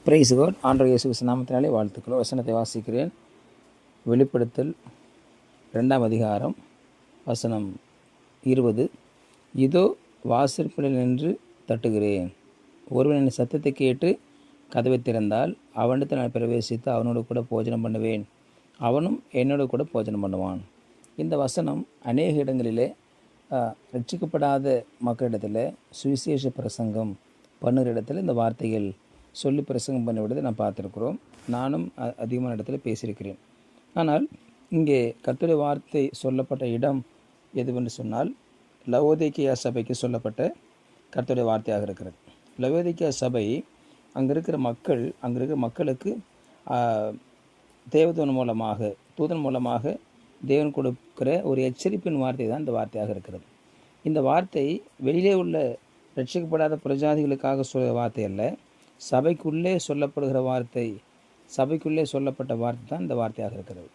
Price God. ஆண்டவர் இயேசு கிறிஸ்து நாமத்தினாலே வாழ்த்துக்கள். வசனத்தை வாசிக்கிறேன். வெளிப்படுத்தல் 2ஆம் அதிகாரம் வசனம் 20. இதோ வாசற்படியில் நின்று தட்டுகிறேன். ஒருவன் என் சத்தத்தை கேட்டு கதவை திறந்தால் அவனிடத்தில் நான் பிரவேசித்து அவனோடு கூட போஜனம் பண்ணுவேன், அவனும் என்னோடு கூட போஜனம் பண்ணுவான். இந்த வசனம் அநேக இடங்களிலே ரட்சிக்கப்படாத மக்களிடத்தில் சுவிசேஷ பிரசங்கம் பண்ணுற இடத்துல இந்த வார்த்தைகள் சொல்லி பிரசங்கம் பண்ணிவிடுவதை நான் பார்த்துருக்குறோம். நானும் அதிகமான இடத்துல பேசியிருக்கிறேன். ஆனால் இங்கே கர்த்தருடைய வார்த்தை சொல்லப்பட்ட இடம் எதுவென்று சொன்னால் லவோதிக்கேயா சபைக்கு சொல்லப்பட்ட கர்த்தருடைய வார்த்தையாக இருக்கிறது. லவோதிக்கேயா சபை அங்கே இருக்கிற மக்களுக்கு தேவதூதன் மூலமாக தூதன் மூலமாக தேவன் கொடுக்கிற ஒரு எச்சரிப்பின் வார்த்தை தான் இந்த வார்த்தையாக இருக்கிறது. இந்த வார்த்தை வெளியிலே உள்ள ரட்சிக்கப்படாத பிரஜாதிகளுக்காக சொல்கிற வார்த்தை அல்ல, சபைக்குள்ளே சொல்லப்படுகிற வார்த்தை, சபைக்குள்ளே சொல்லப்பட்ட வார்த்தை தான் இந்த வார்த்தையாக இருக்கிறது.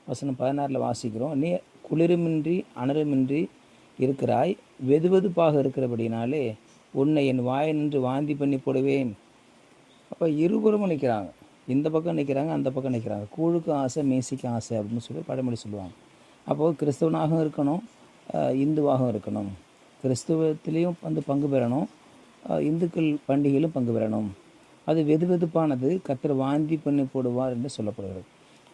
வசனம் 16 வாசிக்கிறோம். நீ குளிருமின்றி அனருமின்றி இருக்கிறாய், வெதுவெதுப்பாக இருக்கிறபடினாலே உன்னை என் வாயை நின்று வாந்தி பண்ணி போடுவேன். அப்போ இருபுறமும் நிற்கிறாங்க, இந்த பக்கம் நிற்கிறாங்க, அந்த பக்கம் நிற்கிறாங்க. கூழுக்கு ஆசை மேசிக்கு ஆசை அப்படின்னு சொல்லி பழமொழி சொல்லுவாங்க. அப்போது கிறிஸ்தவனாகவும் இருக்கணும், இந்துவாகவும் இருக்கணும், கிறிஸ்துவத்திலையும் பங்கு பெறணும், இந்துக்கள் பண்டிகையிலும் பங்கு பெறணும். அது வெதுவெதுப்பானது கர்த்தர் வாந்தி பண்ணி போடுவார் என்று சொல்லப்படுகிறது.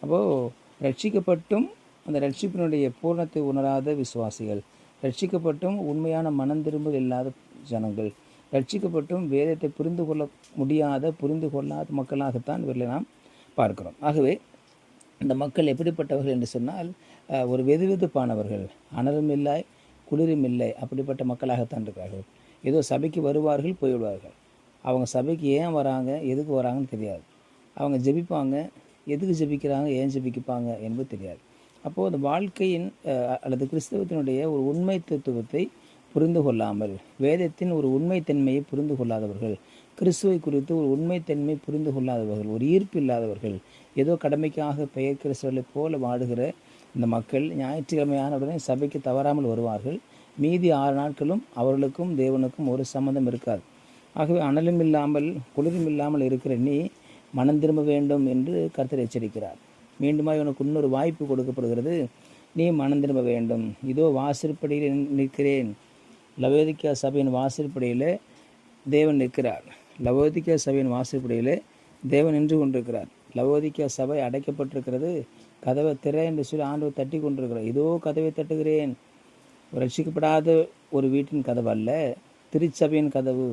அப்போது ரட்சிக்கப்பட்டும் அந்த ரட்சிப்பினுடைய பூர்ணத்தை உணராத விசுவாசிகள், ரட்சிக்கப்பட்டும் உண்மையான மனம் திரும்பல் இல்லாத ஜனங்கள், ரட்சிக்கப்பட்டும் வேதத்தை புரிந்து கொள்ளாத மக்களாகத்தான் இவர்களை நாம் பார்க்கிறோம். ஆகவே இந்த மக்கள் எப்படிப்பட்டவர்கள் என்று சொன்னால் ஒரு வெதுவெதுப்பானவர்கள், அனலும் இல்லை குளிரும் இல்லை, அப்படிப்பட்ட மக்களாகத்தான் இருக்கிறார்கள். ஏதோ சபைக்கு வருவார்கள் போய்விடுவார்கள். அவங்க சபைக்கு ஏன் வராங்க, எதுக்கு வராங்கன்னு தெரியாது. அவங்க ஜெபிப்பாங்க, எதுக்கு ஜெபிக்கிறாங்க, ஏன் ஜெபிப்பாங்க என்பது தெரியாது. அப்போது அந்த வாழ்க்கையின் அல்லது கிறிஸ்தவத்தினுடைய ஒரு உண்மை தத்துவத்தை புரிந்து கொள்ளாமல், வேதத்தின் ஒரு உண்மைத்தன்மையை புரிந்து கொள்ளாதவர்கள், கிறிஸ்துவை குறித்து ஒரு உண்மைத்தன்மை புரிந்து கொள்ளாதவர்கள், ஒரு ஈர்ப்பு இல்லாதவர்கள், ஏதோ கடமைக்காக பெயர் கிறிஸ்தவர்களை போல வாடுகிற இந்த மக்கள் ஞாயிற்றுக்கிழமையானவுடனே சபைக்கு தவறாமல் வருவார்கள். மீதி 6 நாட்களும் அவர்களுக்கும் தேவனுக்கும் ஒரு சம்மந்தம் இருக்காது. ஆகவே அனலும் இல்லாமல் குளிரும் இல்லாமல் இருக்கிற நீ மனம் திரும்ப வேண்டும் என்று கர்த்தர் எச்சரிக்கிறார். மீண்டுமாய் உனக்கு இன்னொரு வாய்ப்பு கொடுக்கப்படுகிறது. நீ மனம் திரும்ப வேண்டும். இதோ வாசற்படியில் நிற்கிறேன். லவோதிக்கேயா சபையின் வாசற்படியில் தேவன் நிற்கிறார். லவோதிக்கேயா சபையின் வாசற்படியில் தேவன் நின்று கொண்டிருக்கிறார். லவோதிக்கேயா சபை அடைக்கப்பட்டிருக்கிறது. கதவை திற என்று சொல்லி ஆண்டவர் தட்டி கொண்டிருக்கிறார். இதோ கதவை தட்டுகிறேன். ரட்சிக்கப்படாத ஒரு வீட்டின் கதவு அல்ல, திருச்சபையின் கதவு,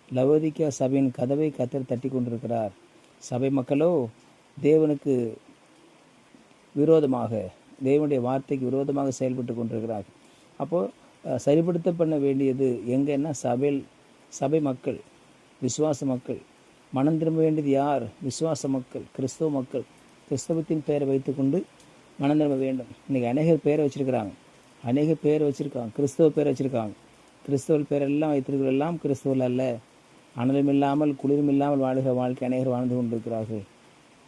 லவோதிக்கேயா சபையின் கதவை கர்த்தர் தட்டி கொண்டிருக்கிறார். சபை மக்களோ தேவனுக்கு விரோதமாக, தேவனுடைய வார்த்தைக்கு விரோதமாக செயல்பட்டு கொண்டிருக்கிறார். அப்போது சரிப்படுத்த பண்ண வேண்டியது எங்கன்னா சபை மக்கள், விசுவாச மக்கள். மனம் திரும்ப வேண்டியது யார்? விசுவாச மக்கள், கிறிஸ்தவ மக்கள். கிறிஸ்தவத்தின் பெயரை வைத்துக்கொண்டு மனம் திரும்ப வேண்டும். இன்றைக்கி அநேக பேரை வச்சுருக்கிறாங்க, கிறிஸ்தவ பேர் வச்சுருக்காங்க. கிறிஸ்தவ பேரெல்லாம் வைத்திருக்கிறெல்லாம் கிறிஸ்தவர்கள் அல்ல. அனலும் இல்லாமல் குளிரும் இல்லாமல் வாழ்கிற வாழ்க்கை அநேகர் வாழ்ந்து கொண்டிருக்கிறார்கள்.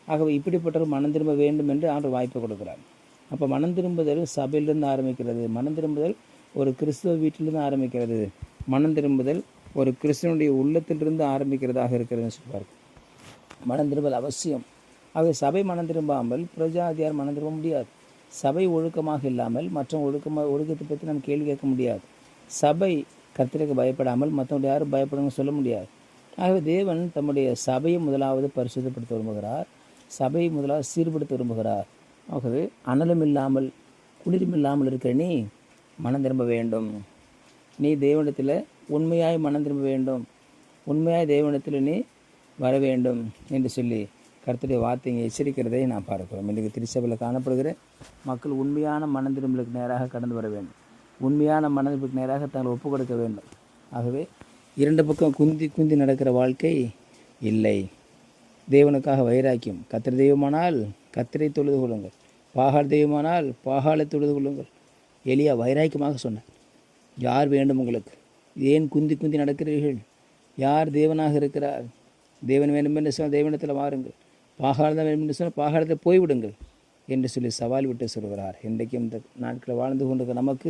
ஆகவே இப்படிப்பட்டவர் மனம் திரும்ப வேண்டும் என்று ஆண்டவர் வாய்ப்பு கொடுக்கிறார். அப்போ மனம் திரும்புதல் சபையிலிருந்து ஆரம்பிக்கிறது. மனம் திரும்புதல் ஒரு கிறிஸ்துவ வீட்டிலிருந்து ஆரம்பிக்கிறது. மனம் திரும்புதல் ஒரு கிறிஸ்துவனுடைய உள்ளத்திலிருந்து ஆரம்பிக்கிறதாக இருக்கிறதுன்னு சொல்வார். மனம் திரும்புதல் அவசியம். ஆகவே சபை மனம் திரும்பாமல் பிரஜாதியார் மனம் திரும்ப முடியாது. சபை ஒழுக்கமாக இல்லாமல் மற்ற ஒழுக்கத்தை பற்றி நம்ம கேள்வி கேட்க முடியாது. சபை கர்த்தருக்கு பயப்படாமல் மற்றவங்க யாரும் பயப்படணும்னு சொல்ல முடியாது. ஆகவே தேவன் தம்முடைய சபையை முதலாவது பரிசுத்தப்படுத்த விரும்புகிறார், சபையை முதலாவது சீர்படுத்த விரும்புகிறார். ஆகவே அனலும் இல்லாமல் குளிரும் இல்லாமல் இருக்கிற நீ மனம் திரும்ப வேண்டும். நீ தேவனிடத்தில் உண்மையாய் மனம் திரும்ப வேண்டும், உண்மையாய் தேவனிடத்தில் நீ வர வேண்டும் என்று சொல்லி கர்த்தருடைய வார்த்தையை எச்சரிக்கிறதை நான் பார்க்கிறோம். இன்றைக்கு திருச்சபையில் காணப்படுகிற மக்கள் உண்மையான மனம் திரும்பலுக்கு நேராக கடந்து வர வேண்டும், உண்மையான மனதிற்கு நேராக தாங்கள் ஒப்புக் கொடுக்க வேண்டும். ஆகவே 2 பக்கம் குந்தி நடக்கிற வாழ்க்கை இல்லை. தேவனுக்காக வைராக்கியம். கர்த்தர் தெய்வமானால் கர்த்தரை தொழுது கொள்ளுங்கள், பாகால் தெய்வமானால் பாகாலை தொழுது கொள்ளுங்கள். எலியா வைராக்கியமாக சொன்னார். யார் வேண்டும் உங்களுக்கு? ஏன் குந்தி நடக்கிறீர்கள்? யார் தேவனாக இருக்கிறார்? தேவன் வேண்டும் என்று சொன்னால் தேவனிடத்தில் வாருங்கள், பாகால் தான் வேண்டும் என்று சொன்னால் பாகாலத்தில் போய்விடுங்கள் என்று சொல்லி சவால் விட்டு சொல்கிறார். இன்றைக்கு இந்த நாட்களில் வாழ்ந்து கொண்டிருக்க நமக்கு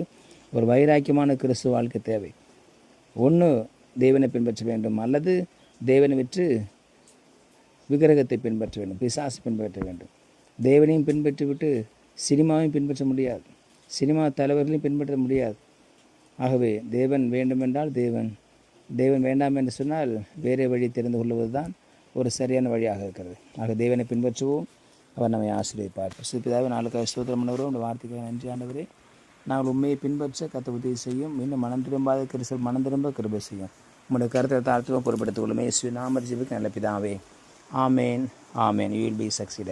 ஒரு வைராக்கியமான கிறிஸ்துவ வாழ்க்கை தேவை. ஒன்று தேவனை பின்பற்ற வேண்டும், அல்லது தேவனை விற்று விக்கிரகத்தை பின்பற்ற வேண்டும், பிசாசு பின்பற்ற வேண்டும். தேவனையும் பின்பற்றிவிட்டு சினிமாவையும் பின்பற்ற முடியாது, சினிமா தலைவர்களையும் பின்பற்ற முடியாது. ஆகவே தேவன் வேண்டுமென்றால் தேவன் வேண்டாம் என்று சொன்னால் வேறே வழி தெரிந்து கொள்வது தான் ஒரு சரியான வழியாக இருக்கிறது. ஆக தேவனை பின்பற்றுவோம், அவர் நம்மை ஆசீர்வதிப்பார். பிதாவே, நாளுக்காக ஸ்தோத்திரம் பண்ணுகிறோம். இந்த வார்த்தைக்காக நன்றி ஆண்டவரே. நாங்கள் உண்மையை பின்பற்ற கர்த்தர் உதவி செய்யும். இன்னும் மனம் திரும்பாத கிறிஸ்தவர்கள் மனம் திரும்ப கிருபை செய்யும். உங்களுடைய கருத்தை தாழ்த்துவம் பொறுப்படுத்திக் கொள்ளும். இயேசுவின் நாமத்தில் ஜெபிக்கிறேன் நல்ல பிதாவே. ஆமேன், ஆமேன். You will be succeeded.